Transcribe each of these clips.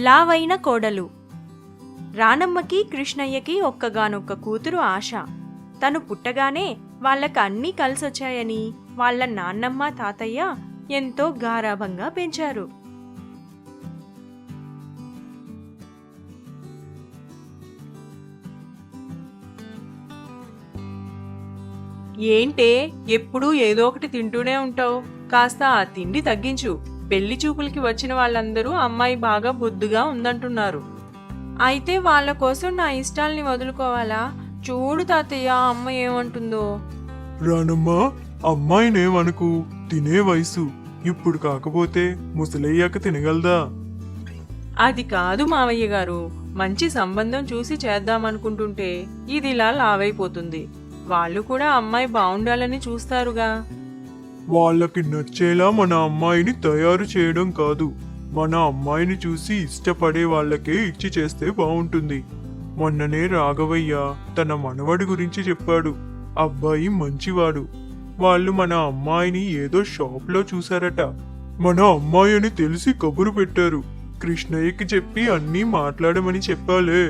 లావైన కోడలు. రానమ్మకి కృష్ణయ్యకి ఒక్కగానొక్క కూతురు ఆశ. తను పుట్టగానే వాళ్ళకి అన్నీ కలిసొచ్చాయని వాళ్ళ నాన్నమ్మ తాతయ్య ఎంతో గారాభంగా పెంచారు. ఏంటే ఎప్పుడూ ఏదో ఒకటి తింటూనే ఉంటావు? కాస్త ఆ తిండి తగ్గించు. పెళ్లి చూపులకి వచ్చిన వాళ్ళందరూ అమ్మాయి బాగా బొద్దుగా ఉందంటున్నారు. అయితే వాళ్ళ కోసం నా ఇష్టాల్ని వదులుకోవాలా? చూడు తాతయ్య, అమ్మ ఏమంటుందో. రానమ్మా, అమ్మాయినేమనుకు, తినే వయసు. ఇప్పుడు కాకపోతే ముసలయ్యాక తినగలదా? అది కాదు మావయ్య గారు, మంచి సంబంధం చూసి చేద్దామనుకుంటుంటే ఇదిలా లావైపోతుంది. వాళ్ళు కూడా అమ్మాయి బాగుండాలని చూస్తారుగా. వాళ్ళకి నచ్చేలా మన అమ్మాయిని తయారు చేయడం కాదు, మన అమ్మాయిని చూసి ఇష్టపడే వాళ్ళకే ఇచ్చి చేస్తే బాగుంటుంది. మొన్ననే రాఘవయ్య తన మనవడి గురించి చెప్పాడు. అబ్బాయి మంచివాడు. వాళ్ళు మన అమ్మాయిని ఏదో షాప్లో చూశారట. మన అమ్మాయి అని తెలిసి కబురు పెట్టారు. కృష్ణయ్యకి చెప్పి అన్నీ మాట్లాడమని చెప్పాలే.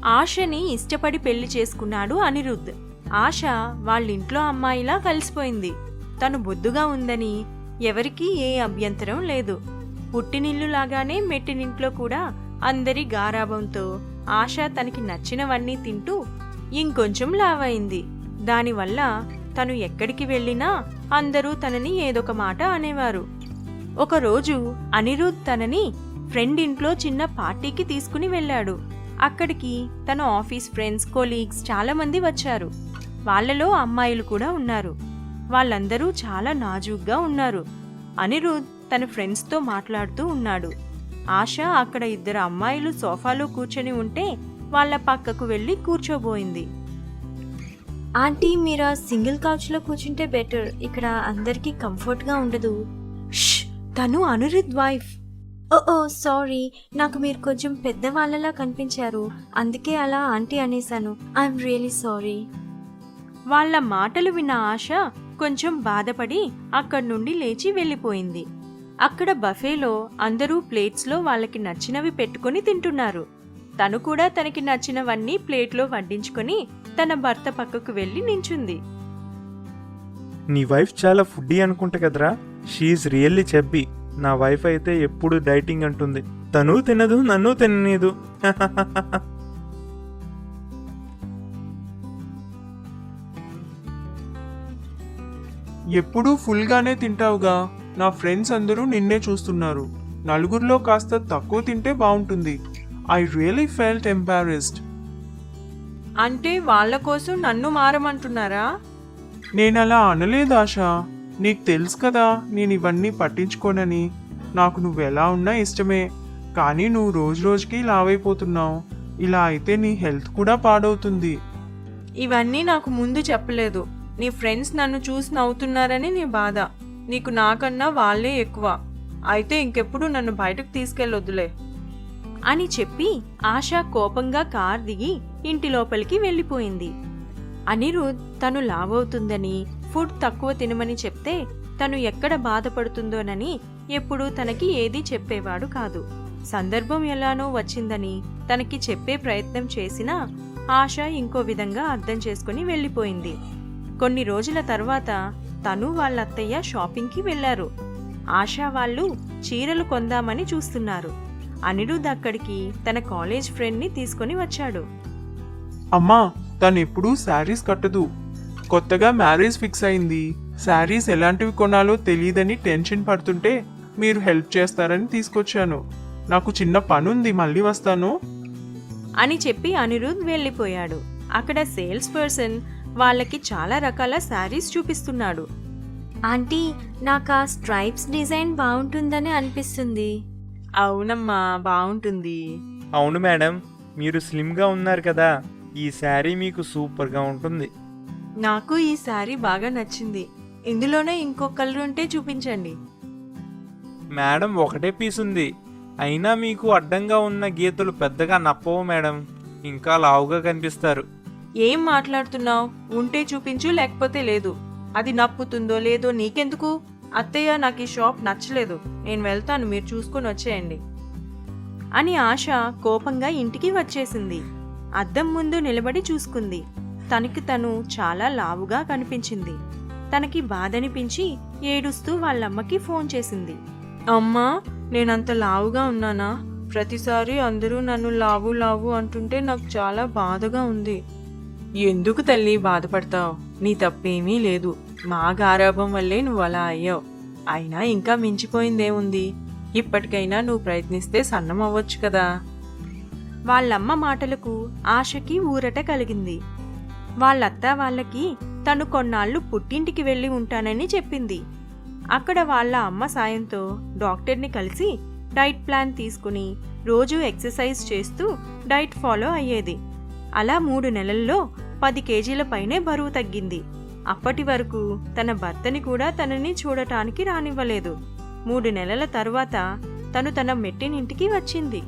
ఆశని ఇష్టపడి పెళ్లి చేసుకున్నాడు అనిరుద్ధ్. ఆశ వాళ్ళింట్లో అమ్మాయిలా కలిసిపోయింది. తను బొద్దుగా ఉందని ఎవరికీ ఏ అభ్యంతరం లేదు. పుట్టినిల్లులాగానే మెట్టినింట్లో కూడా అందరి గారాభంతో ఆశ తనకి నచ్చినవన్నీ తింటూ ఇంకొంచెం లావైంది. దానివల్ల తను ఎక్కడికి వెళ్ళినా అందరూ తనని ఏదొక మాట అనేవారు. ఒకరోజు అనిరుద్ధ్ తనని ఫ్రెండ్ ఇంట్లో చిన్న పార్టీకి తీసుకుని వెళ్ళాడు. అక్కడికి తన ఆఫీస్ ఫ్రెండ్స్, కొలీగ్స్ చాలా మంది వచ్చారు. వాళ్ళలో అమ్మాయిలు కూడా ఉన్నారు. వాళ్ళందరూ చాలా నాజూగ్గా ఉన్నారు. అనిరుద్ధ్ తన ఫ్రెండ్స్తో మాట్లాడుతూ ఉన్నాడు. ఆశ అక్కడ ఇద్దరు అమ్మాయిలు సోఫాలో కూర్చొని ఉంటే వాళ్ళ పక్కకు వెళ్ళి కూర్చోబోయింది. ఆంటీ, మీరు ఆ సింగిల్ కౌచ్లో కూర్చుంటే బెటర్. ఇక్కడ అందరికీ కంఫర్ట్గా ఉండదు. ష్! తను అనిరుద్ధ్ వైఫ్. ఓ సారీ, నాకు మీరు కొంచెం పెద్దవాళ్ళలా కనిపించారు, అందుకే అలా ఆంటీ అనేశాను. I'm really sorry. వాళ్ళ మాటలు విన్న ఆశ కొంచెం బాధపడి అక్కడి నుండి లేచి వెళ్ళిపోయింది. అక్కడ బఫేలో అందరూ ప్లేట్స్లో వాళ్ళకి నచ్చినవి పెట్టుకుని తింటున్నారు. తను కూడా తనకి నచ్చినవన్నీ ప్లేట్లో వడ్డించుకొని తన భర్త పక్కకు వెళ్ళి నించుంది. నీ వైఫ్ చాలా ఫుడ్డీ అనుకుంటా కదరా? షీఈ్ రియల్లీ చెబ్బీ. నా వైఫ్ అయితే ఎప్పుడు డైటింగ్ అంటుంది. తను తినదు, నన్ను తిననీదు. ఎప్పుడూ ఫుల్గానే తింటావుగా. నా ఫ్రెండ్స్ అందరూ నిన్నే చూస్తున్నారు. నలుగురిలో కాస్త తక్కువ తింటే బాగుంటుంది. I really felt embarrassed. అంటే వాళ్ళ కోసం నన్ను మారమంటున్నారా? నేనలా అనలేదు ఆశ. నీకు తెలుసు కదా నేను ఇవన్నీ పట్టించుకోనని. నాకు నువ్వెలా ఉన్నా ఇష్టమే. కానీ నువ్వు రోజు రోజుకి లావైపోతున్నావు. ఇలా అయితే నీ హెల్త్ కూడా పాడవుతుంది. ఇవన్నీ నాకు ముందు చెప్పలేదు. నీ ఫ్రెండ్స్ నన్ను చూసి నవ్వుతున్నారని నీ బాధ. నీకు నాకన్నా వాళ్ళే ఎక్కువ. అయితే ఇంకెప్పుడు నన్ను బయటకు తీసుకెళ్ళొద్దులే అని చెప్పి ఆశ కోపంగా కార్ దిగి ఇంటి లోపలికి వెళ్ళిపోయింది. అనిరుద్ధ్ తను లావవుతుందని, ఫుడ్ తక్కువ తినమని చెప్తే తను ఎక్కడ బాధపడుతుందోనని ఎప్పుడూ తనకి ఏదీ చెప్పేవాడు కాదు. సందర్భం ఎలానో వచ్చిందని తనకి చెప్పే ప్రయత్నం చేసినా ఆశ ఇంకో విధంగా అర్థం చేసుకుని వెళ్ళిపోయింది. కొన్ని రోజుల తర్వాత తను వాళ్ళ అత్తయ్య షాపింగ్కి వెళ్లారు. ఆశా వాళ్ళు చీరలు కొందామని చూస్తున్నారు. అనిరుద్ధ్ అక్కడికి తన కాలేజ్ ఫ్రెండ్ని తీసుకొని వచ్చాడు. అమ్మా, తను ఎప్పుడూ శారీస్ కట్టదు. కొత్తగా మ్యారేజ్ ఫిక్స్ అయింది. శారీస్ ఎలాంటివి కొనాలో తెలియదని టెన్షన్ పడుతుంటే మీరు హెల్ప్ చేస్తారని తీసుకొచ్చాను. నాకు చిన్న పనుంది, మళ్ళీ వస్తాను అని చెప్పి అనిరుద్ధ్ వెళ్ళిపోయాడు. అక్కడ సేల్స్ పర్సన్ వాళ్ళకి చాలా రకాల శారీస్ చూపిస్తున్నాడు. ఆంటీ, నాకు ఆ స్ట్రైప్స్ డిజైన్ బాగుంటుందని అనిపిస్తుంది. అవునమ్మా, బాగుంటుంది. అవును మేడం, మీరు స్లిమ్గా ఉన్నారు కదా, ఈ శారీ మీకు సూపర్గా ఉంటుంది. నాకు ఈ శారీ బాగా నచ్చింది. ఇందులోనే ఇంకో కలర్ ఉంటే చూపించండి. మేడం, ఒకటే పీస్ ఉంది. అయినా మీకు అడ్డంగా ఉన్న గీతలు పెద్దగా నప్పవు మేడం. ఇంకా లావుగా కనిపిస్తారు. ఏం మాట్లాడుతున్నావు? ఉంటే చూపించు, లేకపోతే లేదు. అది నప్పుతుందో లేదో నీకెందుకు? అత్తయ్య, నాకు ఈ షాప్ నచ్చలేదు, నేను వెళ్తాను, మీరు చూసుకొని వచ్చేయండి. అని ఆశ కోపంగా ఇంటికి వచ్చేసింది. అద్దం ముందు నిలబడి చూసుకుంది. తనకి తను చాలా లావుగా కనిపించింది. తనకి బాధనిపించి ఏడుస్తూ వాళ్ళమ్మకి ఫోన్ చేసింది. అమ్మా, నేనంత లావుగా ఉన్నానా? ప్రతిసారి అందరూ నన్ను లావు లావు అంటుంటే నాకు చాలా బాధగా ఉంది. ఎందుకు తల్లి బాధపడతావు? నీ తప్పేమీ లేదు. మా గారాబం వల్లే నువ్వు అలా అయ్యావు. అయినా ఇంకా మించిపోయిందేముంది? ఇప్పటికైనా నువ్వు ప్రయత్నిస్తే సన్నం అవ్వచ్చు కదా. వాళ్ళమ్మ మాటలకు ఆశకి ఊరట కలిగింది. వాళ్ళత్త వాళ్ళకి తను కొన్నాళ్ళు పుట్టింటికి వెళ్ళి ఉంటానని చెప్పింది. అక్కడ వాళ్ళ అమ్మ సాయంతో డాక్టర్ని కలిసి డైట్ ప్లాన్ తీసుకుని రోజు ఎక్సర్సైజ్ చేస్తూ డైట్ ఫాలో అయ్యేది. అలా 3 నెలల్లో 10 కేజీల పైనే బరువు తగ్గింది. అప్పటి వరకు తన భర్తని కూడా తనని చూడటానికి రానివ్వలేదు. 3 నెలల తరువాత తను తన మెట్టినింటికి వచ్చింది.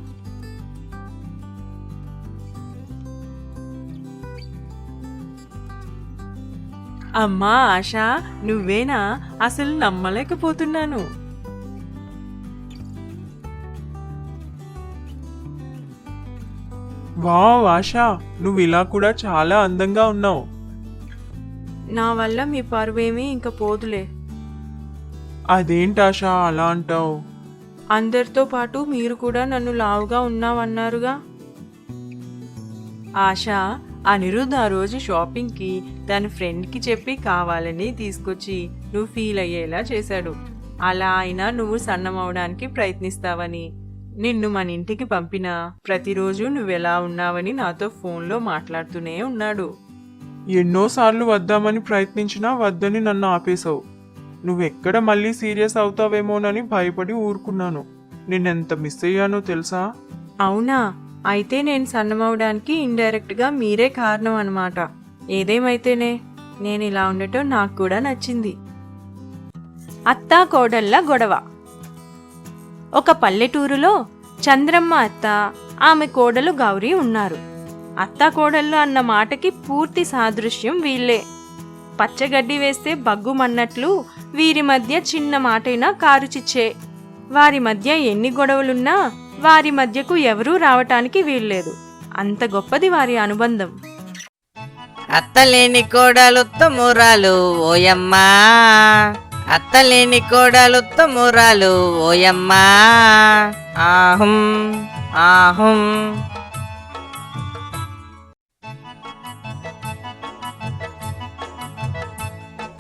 అమ్మా ఆశ, నువ్వేనా? అసలు నమ్మలేకపోతున్నాను. వావ్ ఆశా, నువ్వు ఇలా కూడా చాలా అందంగా ఉన్నావు. నా వల్ల మీ పరువేమీ ఇంక పోదులే. అదేంటి ఆశా అలా అంటావు? అందరితో పాటు మీరు కూడా నన్ను లావుగా ఉన్నావన్నారుగా. ఆశ, అనిరుద్ ఆ రోజు షాపింగ్కి తన ఫ్రెండ్కి చెప్పి కావాలని తీసుకొచ్చి నువ్వు ఫీల్ అయ్యేలా చేశాడు. అలా అయినా నువ్వు సన్నమవడానికి ప్రయత్నిస్తావని నిన్ను మన ఇంటికి పంపినా ప్రతిరోజు నువ్వెలా ఉన్నావని నాతో ఫోన్లో మాట్లాడుతూనే ఉన్నాడు. ఎన్నోసార్లు వద్దామని ప్రయత్నించినా వద్దని నన్ను ఆపేశావు. నువ్వెక్కడ మళ్ళీ సీరియస్ అవుతావేమోనని భయపడి ఊరుకున్నాను. నిన్నెంత మిస్ అయ్యానో తెలుసా? అవునా? అయితే నేను సన్నమవడానికి ఇండైరెక్ట్గా మీరే కారణం అన్నమాట. ఏదేమైతేనే నేను ఇలా ఉండటం నాకు కూడా నచ్చింది. అత్తా కోడళ్ళ గొడవ. ఒక పల్లెటూరులో చంద్రమ్మ అత్త, ఆమె కోడలు గౌరీ ఉన్నారు. అత్తా కోడళ్ళు అన్న మాటకి పూర్తి సాదృశ్యం వీళ్ళే. పచ్చగడ్డి వేస్తే బగ్గుమన్నట్లు వీరి మధ్య చిన్న మాటైనా కారుచిచ్చే. వారి మధ్య ఎన్ని గొడవలున్నా వారి మధ్యకు ఎవరూ రావటానికి వీల్లేదు. అంత గొప్పది వారి అనుబంధం. అత్తలేని కోడలుత్తమురాలు ఓయమ్మా, అత్తలేని కోడలుత్తమురాలు ఓయమ్మా. ఆహుం ఆహుం.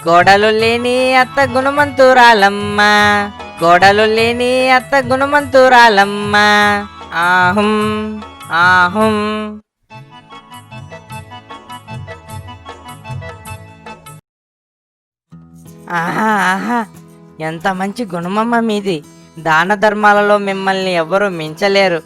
కోడలు లేని అత్త గుణమంతురాలమ్మ, కోడలు లేని అత్త గుణమంతురాలమ్మ. ఆహుం ఆహుం. ఆహా ఆహా, ఎంత మంచి గుణమమ్మ మీది. దాన ధర్మాలలో మిమ్మల్ని ఎవరూ మించలేరు.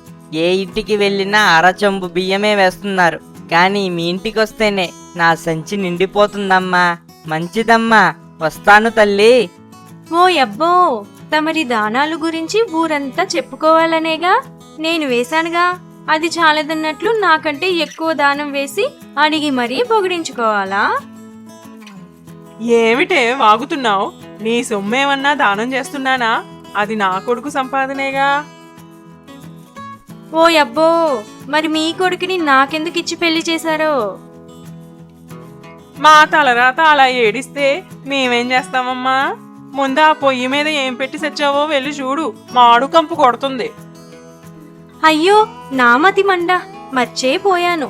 ఏ ఇంటికి వెళ్ళినా అరచంబు బియ్యమే వేస్తున్నారు. కానీ మీ ఇంటికి వస్తేనే నా సంచి నిండిపోతుందమ్మా. మంచిదమ్మా, వస్తాను తల్లి. ఓ అబ్బో, తమరి దానాలు గురించి ఊరంతా చెప్పుకోవాలనేగా. నేను వేశానుగా, అది చాలదన్నట్లు నాకంటే ఎక్కువ దానం వేసి అడిగి మరీ పొగిడించుకోవాలా? ఏమిటే వాగుతున్నావు? నీ సొమ్మేమన్నా దానం చేస్తున్నానా? అది నా కొడుకు సంపాదనేగా. ఓ అబ్బో, మరి మీ కొడుకుని నాకెందుకు ఇచ్చి పెళ్లి చేశారో? మా తలరాత అలా ఏడిస్తే మేమేం చేస్తామమ్మా? ముందు ఆ పొయ్యి మీద ఏం పెట్టి సచ్చావో వెళ్ళి చూడు. మాడు కంపు కొడుతుంది. అయ్యో, నా మతి మండ, మర్చేపోయాను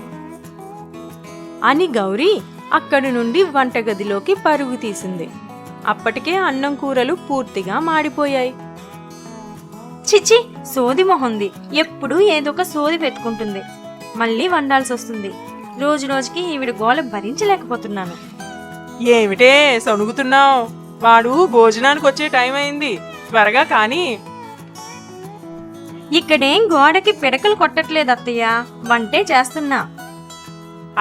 అని గౌరీ అక్కడి నుండి వంటగదిలోకి పరుగు తీసింది. అప్పటికే అన్నం కూరలు పూర్తిగా మాడిపోయాయి. చిచి, సోది మొహంది. ఎప్పుడూ ఏదొక సోది పెట్టుకుంటుంది. మళ్ళీ వండాల్సి వస్తుంది. రోజు రోజుకి ఈవిడ గోల భరించలేకపోతున్నాను. ఏమిటే సణుగుతున్నావు? వాడు భోజనానికి వచ్చే టైం అయింది. త్వరగా కానీ. ఇక్కడేం గోడకి పిడకలు కొట్టట్లేదు అత్తయ్య, వంటే చేస్తున్నా.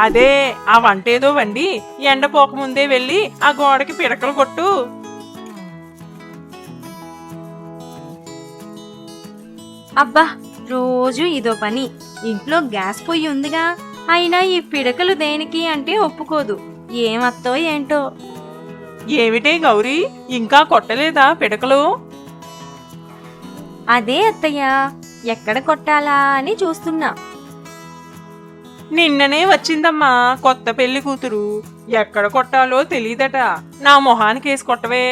అదే, ఆ వంటేదో వండి ఎండపోకముందే వెళ్ళి ఆ గోడకి పిడకలు కొట్టు. అబ్బా, రోజు ఇదో పని. ఇంట్లో గ్యాస్ పొయ్యి ఉందిగా, అయినా ఈ పిడకలు దేనికి అంటే ఒప్పుకోదు. ఏమత్తో ఏంటో. ఏమిటే గౌరీ, ఇంకా కొట్టలేదా పిడకలు? అదే అత్తయ్య, ఎక్కడ కొట్టాలా అని చూస్తున్నా. నిన్ననే వచ్చిందమ్మా కొత్త పెళ్లి కూతురు. ఎక్కడ కొట్టాలో తెలియదట. నా మొహానికి వేసి కొట్టవే.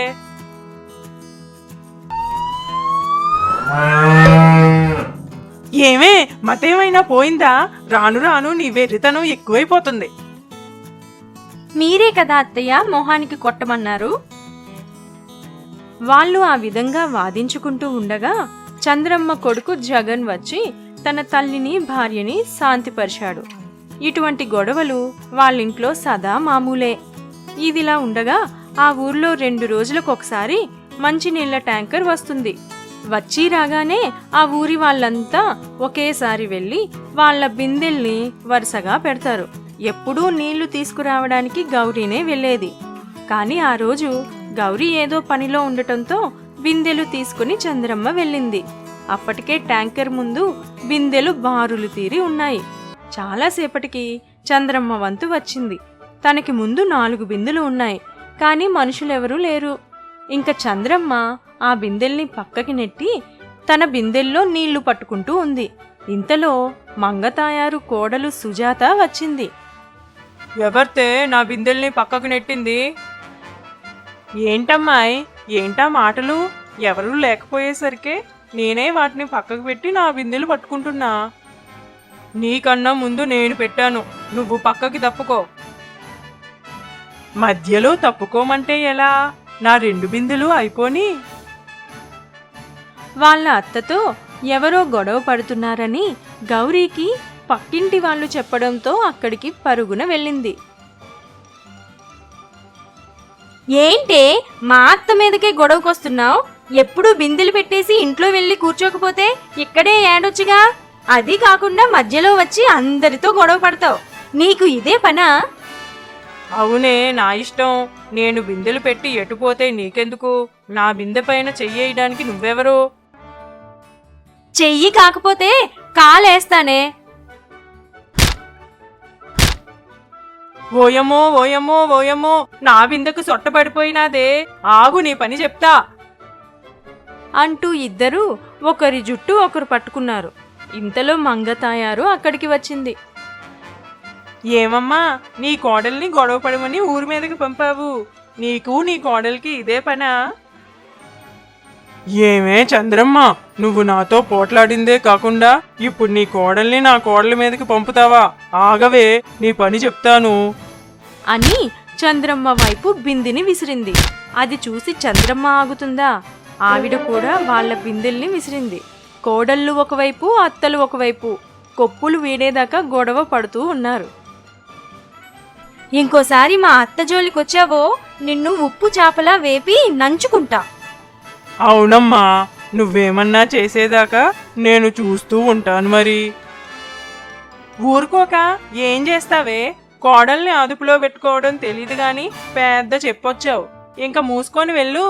ఏమే మతేమైనా పోయిందా? రాను రాను నీ వెర్రితనం ఎక్కువైపోతుంది. మీరే కదా అత్తయ్య మొహానికి కొట్టమన్నారు. వాళ్ళు ఆ విధంగా వాదించుకుంటూ ఉండగా చంద్రమ్మ కొడుకు జగన్ వచ్చి తన తల్లిని భార్యని శాంతిపరిచాడు. ఇటువంటి గొడవలు వాళ్ళింట్లో సదా మామూలే. ఇదిలా ఉండగా ఆ ఊర్లో 2 రోజులకొకసారి మంచినీళ్ల ట్యాంకర్ వస్తుంది. వచ్చి రాగానే ఆ ఊరి వాళ్ళంతా ఒకేసారి వెళ్ళి వాళ్ళ బిందెల్ని వరుసగా పెడతారు. ఎప్పుడూ నీళ్లు తీసుకురావడానికి గౌరీనే వెళ్ళేది. కాని ఆ రోజు గౌరీ ఏదో పనిలో ఉండటంతో బిందెలు తీసుకుని చంద్రమ్మ వెళ్ళింది. అప్పటికే ట్యాంకర్ ముందు బిందెలు బారులు తీరి ఉన్నాయి. చాలాసేపటికి చంద్రమ్మ వంతు వచ్చింది. తనకి ముందు 4 బిందెలు ఉన్నాయి. కాని మనుషులెవరూ లేరు. ఇంక చంద్రమ్మ ఆ బిందెల్ని పక్కకి నెట్టి తన బిందెల్లో నీళ్లు పట్టుకుంటూ ఉంది. ఇంతలో మంగతాయారు కోడలు సుజాత వచ్చింది. ఎవరితే నా బిందెల్ని పక్కకు నెట్టింది? ఏంటమ్మాయి, ఏంటా మాటలు? ఎవరూ లేకపోయేసరికి నేనే వాటిని పక్కకు పెట్టి నా బిందెలు పట్టుకుంటున్నా. నీకన్నా ముందు నేను పెట్టాను, నువ్వు పక్కకి తప్పుకో. మధ్యలో తప్పుకోమంటే ఎలా? నా 2 బిందెలు అయిపోని. వాళ్ళ అత్తతో ఎవరో గొడవ పడుతున్నారని గౌరీకి పక్కింటి వాళ్ళు చెప్పడంతో అక్కడికి పరుగున వెళ్ళింది. ఏంటే మా అత్త మీదకే గొడవకొస్తున్నావు? ఎప్పుడూ బిందెలు పెట్టేసి ఇంట్లో వెళ్ళి కూర్చోకపోతే ఇక్కడే ఏడొచ్చుగా. అది కాకుండా మధ్యలో వచ్చి అందరితో గొడవ పడతావు. నీకు ఇదే పనా? అవునే, నా ఇష్టం. నేను బిందెలు పెట్టి ఎటుపోతే నీకెందుకు? నా బిందె పైన చెయ్యడానికి నువ్వెవరు? చెయ్యి కాకపోతే కాలేస్తానే. ఓయమ్మో ఓయమ్మో ఓయమ్మో, నా బిందెకు సొట్టపడిపోయినాదే. ఆగు, నీ పని చెప్తా అంటూ ఇద్దరూ ఒకరి జుట్టు ఒకరు పట్టుకున్నారు. ఇంతలో మంగతాయారు అక్కడికి వచ్చింది. ఏమమ్మా, నీ కోడల్ని గొడవ పడమని ఊరి మీదకి పంపావు. నీకు నీ కోడలికి ఇదే పనా? ఏమే చంద్రమ్మ, నువ్వు నాతో పోట్లాడిందే కాకుండా ఇప్పుడు నీ కోడల్ని నా కోడలి మీదకి పంపుతావా? ఆగవే, నీ పని చెప్తాను అని చంద్రమ్మ వైపు బిందెని విసిరింది. అది చూసి చంద్రమ్మ ఆగుతుందా? ఆవిడ కూడా వాళ్ళ బిందెల్ని విసిరింది. కోడళ్ళు ఒకవైపు, అత్తలు ఒకవైపు కొప్పులు వీడేదాకా గొడవ పడుతూ ఉన్నారు. ఇంకోసారి మా అత్త జోలికొచ్చావో నిన్ను ఉప్పు చేపలా వేపి నంచుకుంటా. అవునమ్మా, నువ్వేమన్నా చేసేదాకా నేను చూస్తూ ఉంటాను. మరి ఊరుకోక ఏం చేస్తావే? కోడల్ని అదుపులో పెట్టుకోవడం తెలీదు గాని పెద్ద చెప్పొచ్చావు. ఇంకా మూసుకొని వెళ్ళు.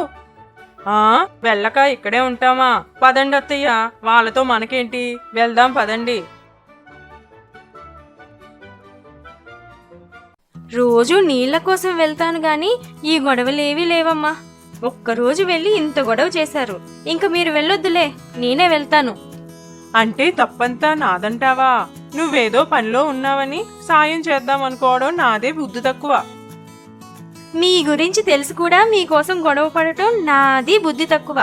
వెళ్ళక ఇక్కడే ఉంటామా? పదండి అత్తయ్య, వాళ్ళతో మనకేంటి, వెళ్దాం పదండి. రోజు నీళ్ల కోసం వెళ్తాను గాని ఈ గొడవలేవీ లేవమ్మా. ఒక్కరోజు వెళ్ళి ఇంత గొడవ చేశారు. ఇంక మీరు వెళ్ళొద్దులే, నేనే వెళ్తాను. అంటే తప్పంతా నాదంటావా? నువ్వేదో పనిలో ఉన్నావని సాయం చేద్దాం అనుకోవడం నాదే బుద్ధి తక్కువ. మీ గురించి తెలిసి కూడా మీకోసం గొడవ పడటం నాది బుద్ధి తక్కువ.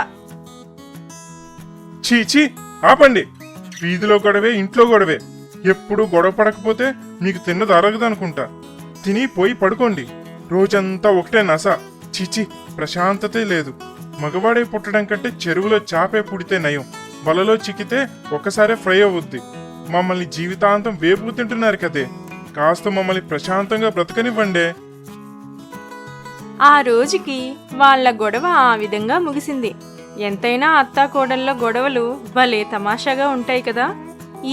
చీచీ, ఆపండి. వీధిలో గొడవే, ఇంట్లో గొడవే. ఎప్పుడు గొడవ పడకపోతే మీకు తిన్నది అరగదనుకుంటా. తిని పోయి పడుకోండి. రోజంతా ఒకటే నస. చీచీ, ప్రశాంతతే లేదు. మగవాడే పుట్టడం కంటే చెరువులో చాపే పుడితే నయం. వలలో చిక్కితే ఒక్కసారే ఫ్రై అవుద్ది. మమ్మల్ని జీవితాంతం వేపు తింటున్నారు కదే. కాస్త మమ్మల్ని ప్రశాంతంగా బ్రతకనివ్వండే. ఆ రోజుకి వాళ్ళ గొడవ ఆ విధంగా ముగిసింది. ఎంతైనా అత్తాకోడళ్ళ గొడవలు భలే తమాషాగా ఉంటాయి కదా.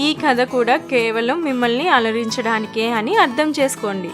ఈ కథ కూడా కేవలం మిమ్మల్ని అలరించడానికే అని అర్థం చేసుకోండి.